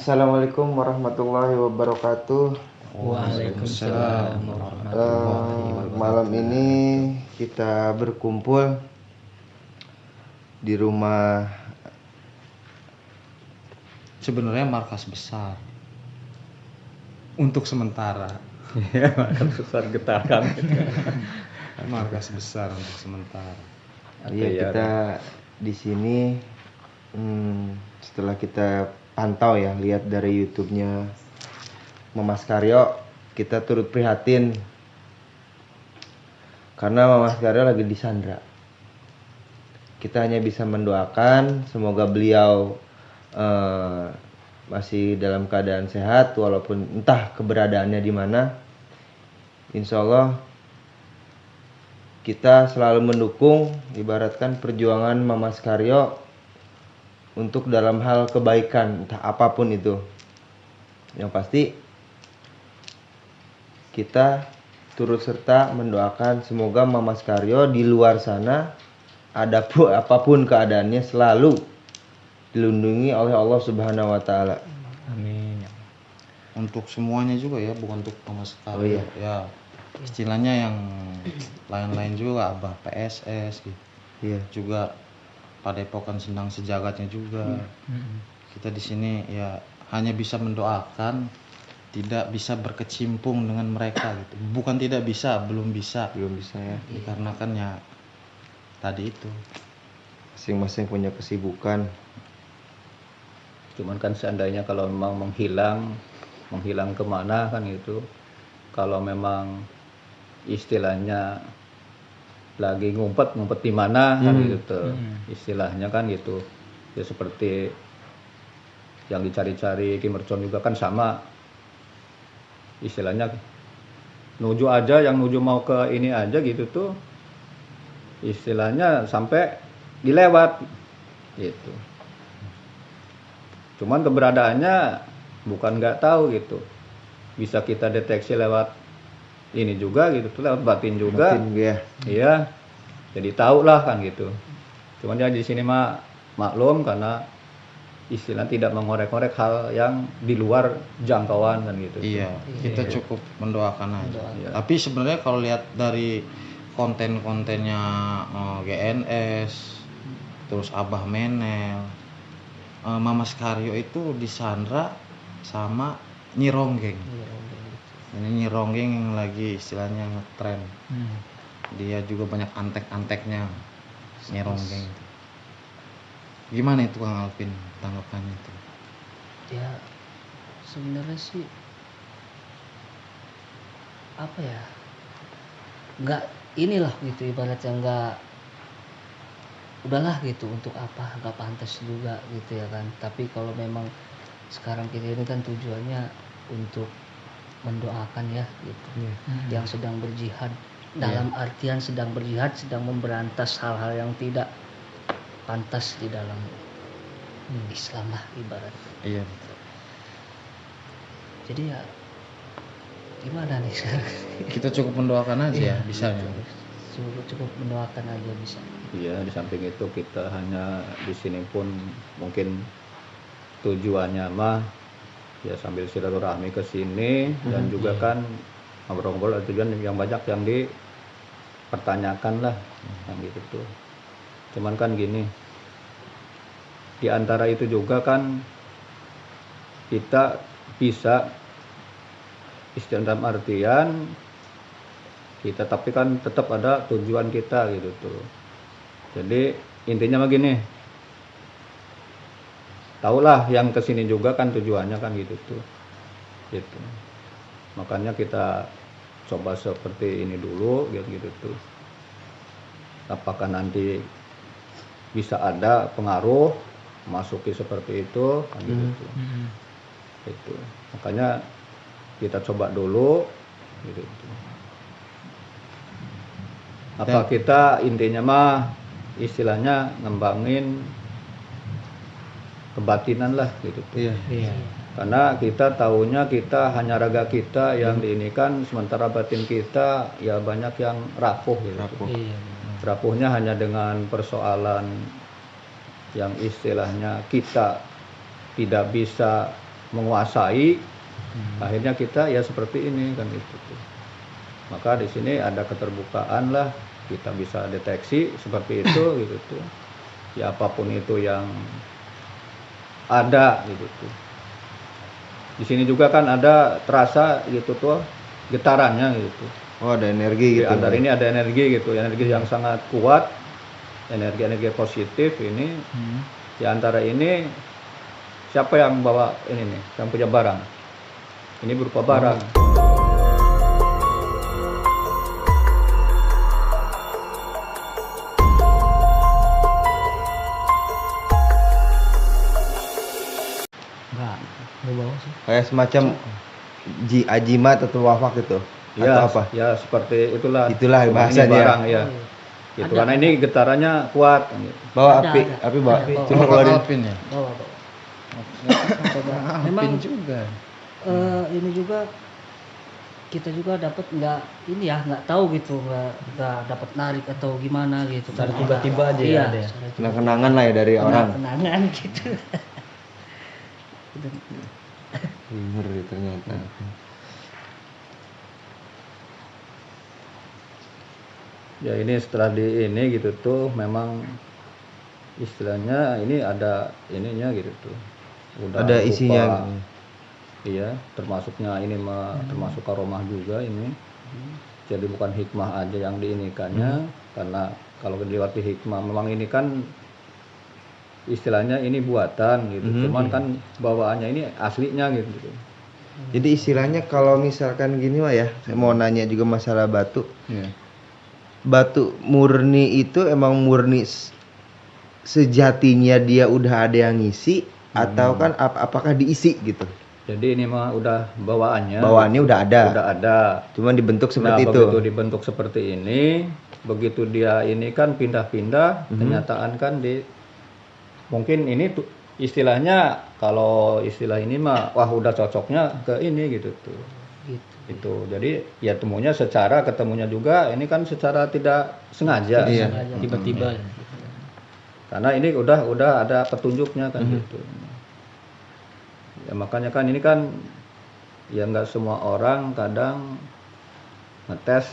Assalamualaikum warahmatullahi wabarakatuh. Waalaikumsalam warahmatullahi wabarakatuh. Malam ini kita berkumpul di rumah Sebenarnya markas besar untuk sementara. Markas besar getar kami. Markas besar untuk sementara. Iya, kita di sini setelah kita pantau ya, lihat dari YouTube-nya Mamas Karyo, kita turut prihatin karena Mamas Karyo lagi disandra. Kita hanya bisa mendoakan semoga beliau masih dalam keadaan sehat walaupun entah keberadaannya di mana. Insya Allah kita selalu mendukung, ibaratkan perjuangan Mamas Karyo untuk dalam hal kebaikan, entah apapun itu. Yang pasti kita turut serta mendoakan semoga Mamas Karyo di luar sana apapun keadaannya selalu dilindungi oleh Allah Subhanahu wa taala. Amin. Untuk semuanya juga ya, bukan untuk Mamas Karyo. Oh iya. Ya, istilahnya yang lain-lain juga, Abah PSS gitu. Iya. Juga Padepokan Sendang Sejagatnya juga. Kita di sini ya hanya bisa mendoakan, tidak bisa berkecimpung dengan mereka gitu. Bukan tidak bisa, belum bisa ya. dikarenakan ya tadi itu. Masing-masing punya kesibukan. Cuman kan seandainya kalau memang menghilang kemana kan itu, kalau memang istilahnya lagi ngumpet di mana kan gitu, istilahnya kan gitu ya, seperti yang dicari-cari Kim Mercon juga kan sama istilahnya, nuju aja, yang nuju mau ke ini aja gitu tuh istilahnya sampai dilewat gitu. Cuman keberadaannya bukan nggak tahu gitu, bisa kita deteksi lewat ini juga gitu tuh, lewat batin juga. Ya. Iya, jadi tahu lah kan gitu. Cuman ya di sini mah maklum karena istilah tidak mengorek-orek hal yang di luar jangkauan kan gitu. Iya, kita cukup mendoakan aja. Iya. Tapi sebenarnya kalau lihat dari konten-kontennya GNS, terus Abah Menel, Mamas Karyo itu disandra sama Nyi Ronggeng. Ini Nyi Ronggeng yang lagi istilahnya ngetren. Dia juga banyak antek-anteknya, Nyi Ronggeng. Gimana itu Kang Alvin tanggapannya itu? Ya sebenarnya sih apa ya, nggak inilah gitu, ibaratnya nggak, udahlah gitu, untuk apa, nggak pantas juga gitu ya kan. Tapi kalau memang sekarang kita ini kan tujuannya untuk mendoakan ya gitu, yang sedang berjihad, dalam artian sedang berjihad, sedang memberantas hal-hal yang tidak pantas di dalam Islam lah ibaratnya. Iya. Jadi ya gimana nih sekarang? Kita cukup mendoakan aja ya, bisanya. Cukup mendoakan aja bisa. Iya, di samping itu kita hanya di sini pun mungkin tujuannya mah ya sambil silaturahmi ke sini, dan juga kan ngobrol-ngobrol, tujuan yang banyak yang dipertanyakan lah yang gitu tuh. Cuman kan gini, di antara itu juga kan kita bisa istilah dalam artian kita, tapi kan tetap ada tujuan kita gitu tuh. Jadi intinya begini, tahulah yang kesini juga kan tujuannya kan gitu tuh, gitu. Makanya kita coba seperti ini dulu gitu tuh. Apakah nanti bisa ada pengaruh masuki seperti itu kan gitu tuh. Itu makanya kita coba dulu gitu tuh. Apa kita intinya mah istilahnya ngembangin kebatinan lah gitu tuh. Iya. Karena kita tahunya kita hanya raga kita yang diinikan, sementara batin kita ya banyak yang rapuh gitu. Rapuhnya hanya dengan persoalan yang istilahnya kita tidak bisa menguasai, akhirnya kita ya seperti ini kan itu tuh. Maka di sini ada keterbukaan lah, kita bisa deteksi seperti itu gitu tuh. Ya apapun itu yang ada gitu tuh. Di sini juga kan ada terasa gitu tuh getarannya gitu tuh. Oh, ada energi Di gitu. antara ini ada energi gitu, energi yang sangat kuat, energi-energi positif ini. Di antara ini siapa yang bawa ini nih, yang punya barang? Ini berupa barang. Enggak bawa sih. Kayak semacam ajimat atau wafak gitu. Ya, Atau apa? ya seperti itulah. Itulah Ini bahasanya. barang ya. Oh, Gitu. Ada. Karena ini getarannya kuat. Gitu. Bawa Ada, api, ada. api bawa. Ada, bawa. Coba Bawa keluarin. Alpin ya. Bawa. Alpin Memang juga. ini juga kita juga dapat nggak tahu gitu, nggak dapat narik atau gimana gitu. Secara Karena tiba-tiba aja ya iya, ada ya? secara Kena kenangan lah ya dari orang. kenangan gitu. Bener ternyata. Ya ini setelah di ini gitu tuh memang istilahnya ini ada ininya gitu tuh. Udah Ada berupa- isinya. Iya, termasuknya ini termasuk aromah juga ini. Jadi bukan hikmah aja yang diinikannya, karena kalau dilewati hikmah memang ini kan istilahnya ini buatan gitu. Cuman kan bawaannya ini aslinya gitu. Jadi istilahnya kalau misalkan gini mah ya, saya mau nanya juga masalah batu. Iya. Batu murni itu emang murni sejatinya dia udah ada yang ngisi atau kan apakah diisi gitu? Jadi ini mah udah bawaannya. Bawaannya udah ada. Udah ada. Cuman dibentuk Nah, seperti itu. begitu dibentuk seperti ini, begitu dia ini kan pindah-pindah, kenyataan kan mungkin ini tuh istilahnya, kalau istilah ini mah wah udah cocoknya ke ini gitu tuh. Gitu. Itu. Jadi ya ketemunya juga ini kan secara tidak sengaja. Iya. Sengaja. Tiba-tiba. Karena ini udah ada petunjuknya kan gitu. Ya makanya kan ini kan ya nggak semua orang kadang ngetes,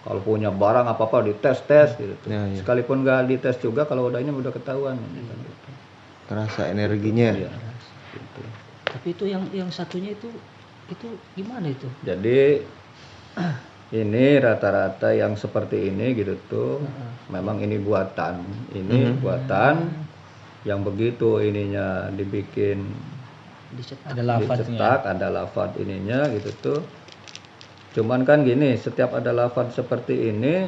kalau punya barang apa dites gitu. Ya, iya. Sekalipun nggak dites juga kalau udah ini udah ketahuan kan gitu. Terasa energinya. Iya, gitu. Tapi itu yang satunya itu gimana itu? Jadi ini rata-rata yang seperti ini gitu tuh memang ini buatan. Ini buatan yang begitu ininya dibikin Dicetak. Ada lafadznya. dicetak, ada lafadz ininya gitu tuh. Cuman kan gini, setiap ada lafadz seperti ini,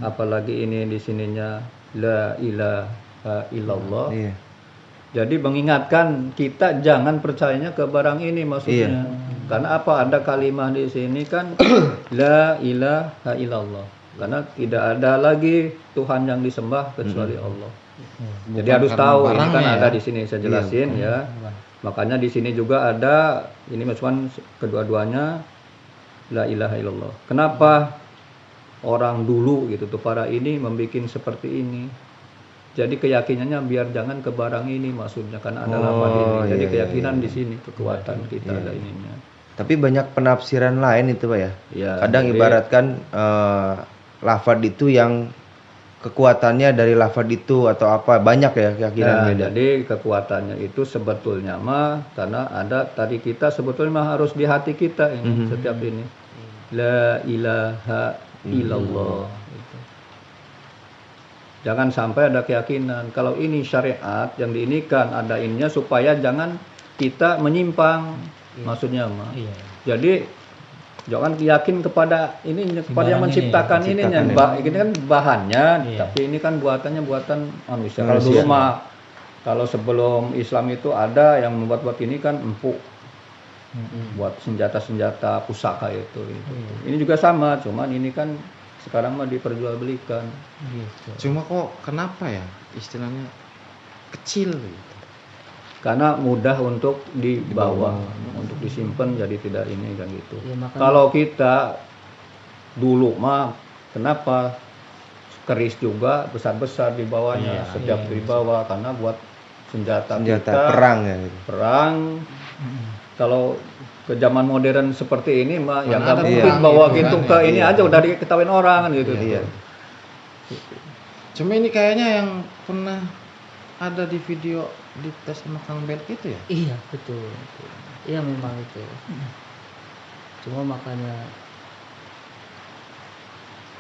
apalagi ini di sininya la ilaha illallah. Iya. Jadi mengingatkan kita jangan percayanya ke barang ini maksudnya. Karena apa? Ada kalimat di sini kan la ilaha illallah. Karena tidak ada lagi Tuhan yang disembah kecuali Allah. Jadi Bukan harus karena tahu ini kan barangnya ada ya. di sini saya jelasin ya. Makanya di sini juga ada ini cuman kedua-duanya la ilaha illallah. Kenapa orang dulu gitu tuh para ini membuat seperti ini? Jadi keyakinannya biar jangan ke barang ini maksudnya karena ada lafaz ini. Jadi iya, keyakinan iya. di sini kekuatan kita ada ininya. Tapi banyak penafsiran lain itu Pak ya. Ya, Kadang jadi- ibaratkan lafadz itu yang kekuatannya dari lafadz itu atau apa, banyak ya keyakinan Nah, beda. jadi kekuatannya itu sebetulnya mah karena ada tadi kita sebetulnya mah harus di hati kita ini setiap ini. La ilaha illallah. Gitu. Jangan sampai ada keyakinan kalau ini syariat yang diinikan ada ininya supaya jangan kita menyimpang maksudnya mah. Iya. Jadi jangan yakin kepada ini kepada yang barang ini, menciptakan ininya. Ini kan bahannya, Iya. tapi ini kan buatannya buatan manusia. Kalau dulu mah kalau sebelum Islam itu ada yang membuat ini kan empuk. Buat senjata-senjata pusaka itu. Ini juga sama, cuman ini kan sekarang mah diperjualbelikan. Gitu. Cuma kok kenapa ya istilahnya kecil gitu. Karena mudah untuk dibawa, untuk disimpan jadi tidak ini kan gitu. Ya, makanya- Kalau kita dulu mah kenapa keris juga besar-besar di bawahnya, setiap dibawa karena buat senjata kita Perang ya gitu. perang Kalau ke zaman modern seperti ini mah ya Mana nggak ada mungkin perang bawa gitu gitu kan, ke ya. ini Iya. aja udah diketahuin orang kan gitu. Iya. Cuma ini kayaknya yang pernah ada di video di tes sama Kang Belt itu ya. Iya betul. Iya memang itu. Cuma makanya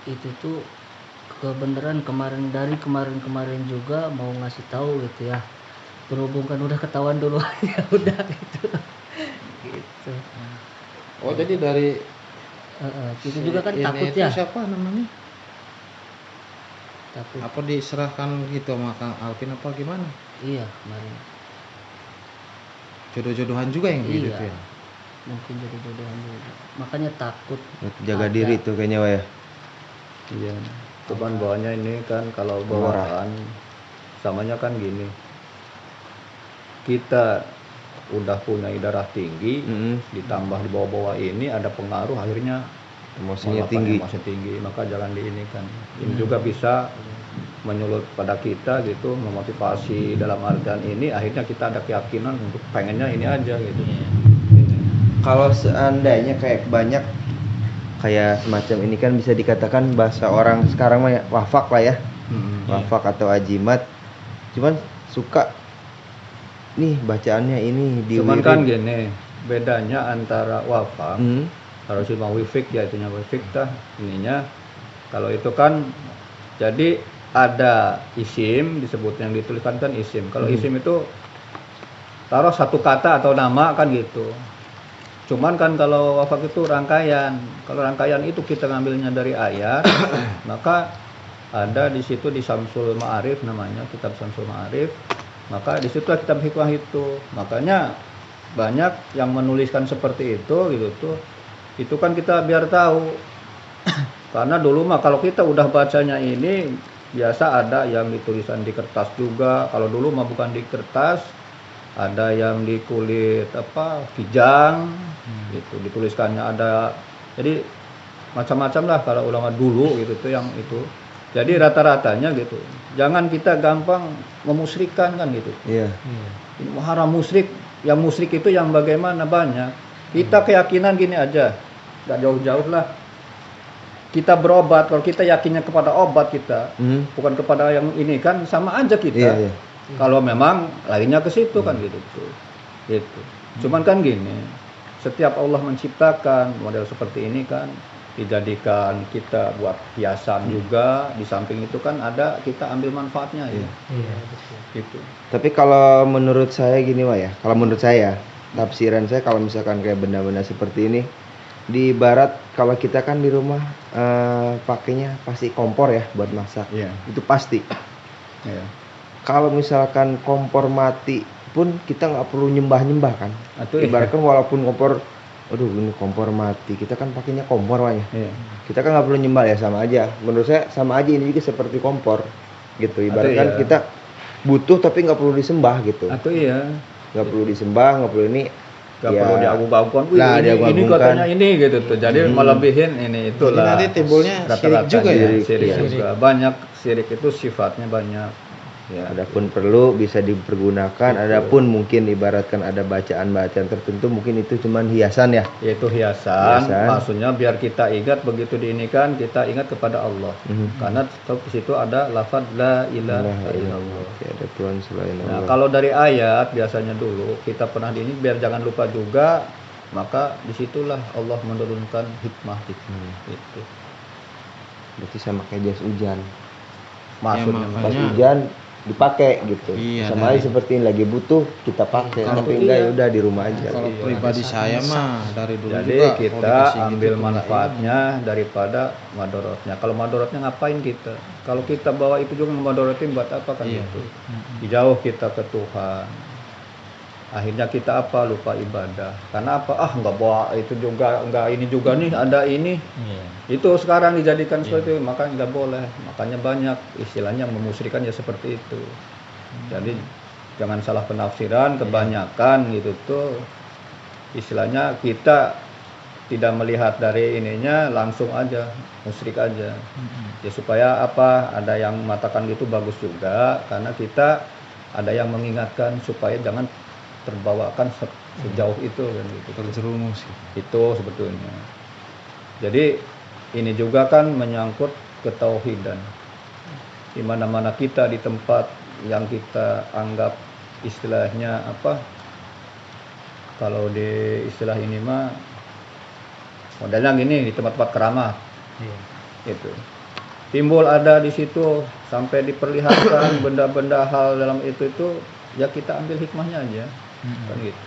itu tuh kebenaran kemarin juga mau ngasih tahu gitu ya. Berhubung kan udah ketahuan dulu ya udah gitu. Gitu. Oh jadi dari Kita juga kan ini takut itu ya. siapa namanya? Takut. Apa diserahkan gitu sama Kang Alvin apa gimana? Iya kemarin. Jodoh-jodohan juga yang begitu Iya. ya. Mungkin jadi jodohan juga. Makanya takut. Jaga Ada. diri tuh kayaknya Wak ya. Iya. Cuman bawahnya ini kan kalau bawaan samanya kan gini. Kita udah punya darah tinggi, ditambah di bawah-bawah ini ada pengaruh akhirnya Emosinya malah tinggi. emosi tinggi, maka jangan di ini kan. Ini juga bisa menyulut pada kita gitu, memotivasi dalam artian ini akhirnya kita ada keyakinan untuk pengennya ini aja gitu. Ini. Kalau seandainya kayak banyak kayak semacam ini kan bisa dikatakan bahasa orang sekarang mah ya, wafak lah ya. Wafak atau ajimat. Cuman suka nih bacaannya ini Cuman diwirid. kan gini, bedanya antara wafak harus cuma wifik ya itunya wifik dah ininya. Kalau itu kan jadi ada isim disebut yang dituliskan kan isim. Kalau isim itu taruh satu kata atau nama kan gitu. Cuman kan kalau wafak itu rangkaian. Kalau rangkaian itu kita ngambilnya dari ayat, maka ada di situ di Syamsul Ma'arif namanya, kitab Syamsul Ma'arif. Maka di situ kitab hikmah itu. Makanya banyak yang menuliskan seperti itu gitu tuh. Itu kan kita biar tahu. Karena dulu mah kalau kita udah bacanya ini biasa ada yang ditulisan di kertas juga. Kalau dulu mah bukan di kertas, ada yang di kulit apa kijang gitu dituliskannya ada. Jadi macam-macam lah kalau ulama dulu gitu tuh yang itu. Jadi rata-ratanya gitu. Jangan kita gampang memusyrikan kan gitu. Iya. Ini haram musyrik. Yang musyrik itu yang bagaimana banyak. Kita keyakinan gini aja. Gak jauh-jauh lah. Kita berobat, kalau kita yakinnya kepada obat kita, bukan kepada yang ini kan sama aja kita. Iya. Kalau memang larinya ke situ kan gitu tuh. Gitu. Cuman kan gini, setiap Allah menciptakan model seperti ini kan dijadikan kita buat hiasan juga. Di samping itu kan ada kita ambil manfaatnya ya. Iya betul. Gitu. Tapi kalau menurut saya gini Wak ya, kalau menurut saya tafsiran saya kalau misalkan kayak benda-benda seperti ini di barat kalau kita kan di rumah pakainya pasti kompor ya buat masak. Iya. Itu pasti. Iya. Kalau misalkan kompor mati pun kita nggak perlu nyembah-nyembah kan. Atau iya. Ibaratkan walaupun kompor, aduh ini kompor mati, kita kan pakainya kompor Wak ya. Iya. Kita kan nggak perlu nyembah ya, sama aja. Menurut saya sama aja ini juga seperti kompor gitu. Ibaratkan iya. kita butuh tapi nggak perlu disembah gitu. Atau iya. Nggak perlu disembah, nggak perlu ini. Gak ya, perlu diagung-agungkan. Wih, Nah, ini diagung-agungkan. katanya ini gitu tuh. Jadi melebihin ini itulah. Jadi nanti timbulnya syirik juga ya? Syirik Iya. juga. Banyak syirik itu sifatnya banyak. Ya. Adapun perlu bisa dipergunakan, adapun mungkin ibaratkan ada bacaan-bacaan tertentu mungkin itu cuman hiasan ya. Yaitu hiasan. Hiasan. Maksudnya biar kita ingat begitu diinikan kita ingat kepada Allah. Karena di situ ada lafaz la ilaha illallah. Ada Tuhan selain Nah, Allah. kalau dari ayat biasanya dulu kita pernah di ini biar jangan lupa juga, maka disitulah Allah menurunkan hikmah itu. Berarti sama kayak jas hujan. Maksudnya makanya- Pas hujan dipakai gitu. Iya, Sama dari- aja seperti ini lagi butuh kita pakai. Kalau Tapi enggak iya. ya udah di rumah aja. Kalau Iya. pribadi saya mah dari dulu Jadi juga kita kalau dikasih gitu ambil tuh nggak manfaatnya daripada madorotnya. Kalau madorotnya ngapain kita? Kalau kita bawa itu juga madorotin buat apa kan Iya. itu? Jauh kita ke Tuhan. Akhirnya kita apa? Lupa ibadah. Karena apa? Ah nggak bawa itu juga, nggak ini juga nih ada ini. Itu sekarang dijadikan seperti itu, makanya nggak boleh. Makanya banyak istilahnya memusyrikan ya seperti itu. Jadi jangan salah penafsiran, kebanyakan gitu tuh istilahnya kita tidak melihat dari ininya langsung aja musyrik aja. Ya supaya apa? Ada yang mengatakan gitu bagus juga karena kita ada yang mengingatkan supaya jangan terbawakan sejauh itu kan gitu. Terjerumus. Itu sebetulnya. Jadi ini juga kan menyangkut ketauhidan. Di mana-mana kita di tempat yang kita anggap istilahnya apa? Kalau di istilah ini mah modelnya gini, di tempat-tempat keramat. Gitu. Timbul ada di situ sampai diperlihatkan benda-benda hal dalam itu ya kita ambil hikmahnya aja. Kan gitu.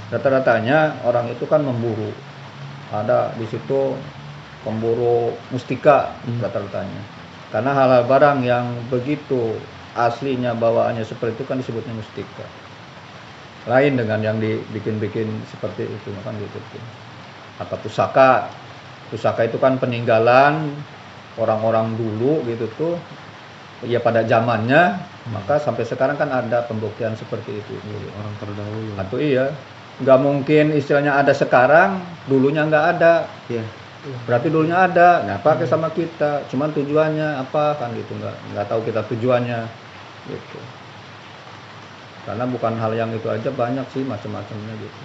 Rata-ratanya orang itu kan memburu. Ada di situ pemburu mustika rata-ratanya. Karena hal-hal barang yang begitu aslinya bawaannya seperti itu kan disebutnya mustika. Lain dengan yang dibikin-bikin seperti itu kan gitu. Atau pusaka. Pusaka itu kan peninggalan orang-orang dulu gitu tuh. Ya pada zamannya, maka sampai sekarang kan ada pembuktian seperti itu. Orang terdahulu. Atau iya, nggak mungkin istilahnya ada sekarang, dulunya nggak ada. Iya. Berarti dulunya ada, nah pakai sama kita. Cuman tujuannya apa kan gitu, nggak tahu kita tujuannya gitu. Karena bukan hal yang itu aja, banyak sih macam-macamnya gitu.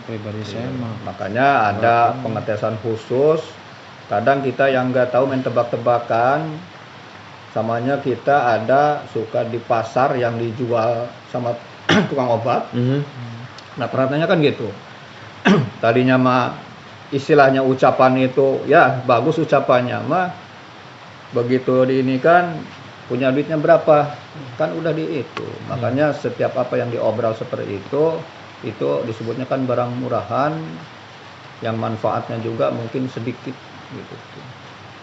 Pribadi saya mah Makanya ada pengetesan khusus. Kadang kita yang nggak tahu main tebak-tebakan, samanya kita ada suka di pasar yang dijual sama tukang obat. Nah perhatiannya kan gitu. Tadinya mah istilahnya ucapan itu ya bagus ucapannya mah, begitu di ini kan punya duitnya berapa kan udah di itu. Makanya setiap apa yang diobral seperti itu disebutnya kan barang murahan yang manfaatnya juga mungkin sedikit gitu.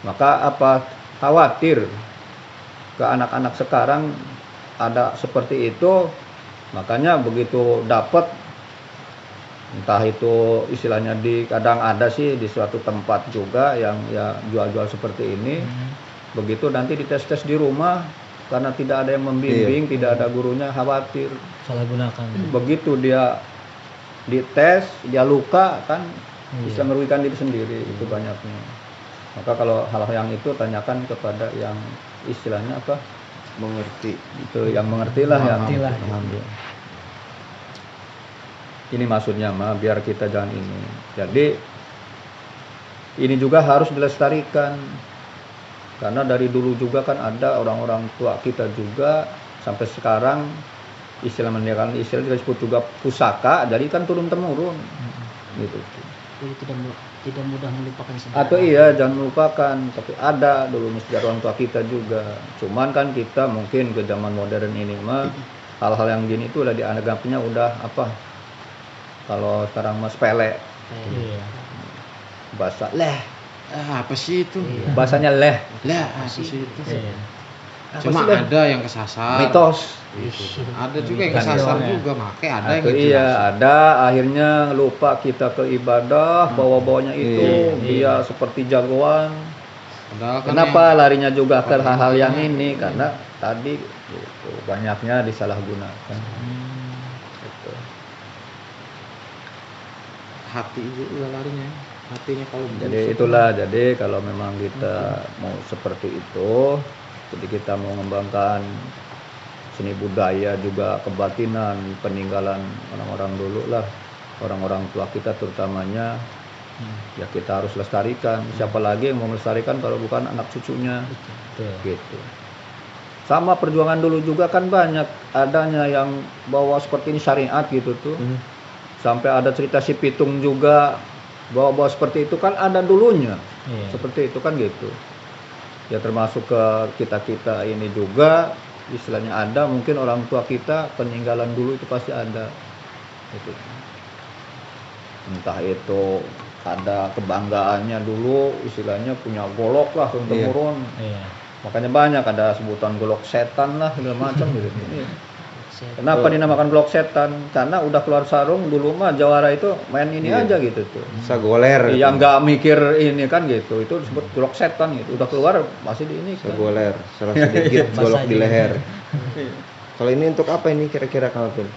Maka apa khawatir ke anak-anak sekarang ada seperti itu, makanya begitu dapat entah itu istilahnya kadang ada sih di suatu tempat juga yang ya jual-jual seperti ini. Begitu nanti dites-tes di rumah karena tidak ada yang membimbing, tidak ada gurunya, khawatir salah gunakan. begitu dia dites dia luka kan bisa merugikan diri sendiri. Itu banyaknya. Maka kalau hal-hal yang itu tanyakan kepada yang istilahnya apa Mengerti. itu yang mengerti lah yang Paham. ini maksudnya mah biar kita jangan ini. Jadi ini juga harus dilestarikan karena dari dulu juga kan ada orang-orang tua kita juga sampai sekarang istilah meninggalkan istilah disebut juga pusaka, jadi kan turun temurun gitu. Jadi tidak mudah melupakan sejarah. Atau iya jangan lupakan, tapi ada dulu sejarah orang tua kita juga. Cuman kan kita mungkin ke zaman modern ini mah hal-hal yang gini itu udah dianggapnya udah apa? Kalau sekarang mah sepele. Bahasa leh. apa sih itu? Bahasanya leh. Lah, apa sih itu? Apa Cuma sih, leh? ada yang kesasar. Mitos. Gitu. Ada juga yang kesasar juga, makanya ada yang Atau gitu. iya ada akhirnya lupa kita ke ibadah bawa-bawanya itu dia seperti jagoan. Padahal kan Kenapa larinya juga ke hal-hal yang ini? Karena tadi gitu, banyaknya disalahgunakan. Gitu. hati juga larinya. Hatinya kalau Jadi busuk. itulah, jadi kalau memang kita mau seperti itu, jadi kita mau mengembangkan seni budaya juga kebatinan, peninggalan orang-orang dulu lah, orang-orang tua kita terutamanya, ya kita harus lestarikan. Siapa lagi yang mau melestarikan kalau bukan anak cucunya, gitu. Sama perjuangan dulu juga kan banyak adanya yang bawa seperti ini syariat gitu tuh. Sampai ada cerita si Pitung juga bawa-bawa seperti itu kan ada dulunya. Seperti itu kan gitu. Ya termasuk ke kita-kita ini juga istilahnya ada, mungkin orang tua kita peninggalan dulu itu pasti ada. Gitu. Entah itu ada kebanggaannya dulu istilahnya punya golok lah turun-temurun. Makanya banyak ada sebutan golok setan lah segala macam gitu. Kenapa dinamakan golok setan? Karena udah keluar sarung dulu mah jawara itu main ini aja gitu tuh. Sagoler. Yang nggak mikir ini kan gitu. Itu disebut golok setan gitu. Udah keluar masih di ini kan. Sagoler. Salah sedikit golok di leher. Kalau ini untuk apa ini kira-kira Kang Alvin?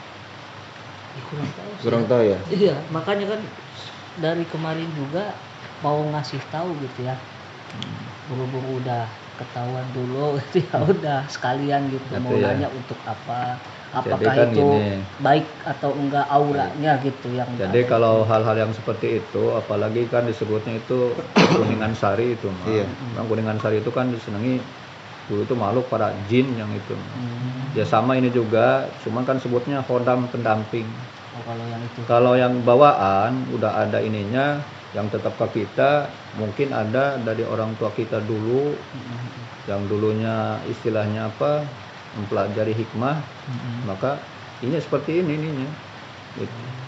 Kurang tahu ya. Iya, makanya kan dari kemarin juga mau ngasih tahu gitu ya. Buru-buru udah ketahuan dulu itu ya udah sekalian gitu Gitu mau ya. nanya untuk apa, Jadi apakah kan itu gini. baik atau enggak auranya gitu yang Jadi ada. kalau hal-hal yang seperti itu, apalagi kan disebutnya itu kuningan sari itu mah. Iya. Memang kuningan sari itu kan disenangi dulu itu makhluk para jin yang itu. Hmm. Ya sama ini juga, cuman kan sebutnya khodam pendamping. Oh, kalau yang itu Kalau yang bawaan udah ada ininya, yang tetap ke kita mungkin ada dari orang tua kita dulu, yang dulunya istilahnya apa, mempelajari hikmah, maka ini seperti ini ininya. Gitu.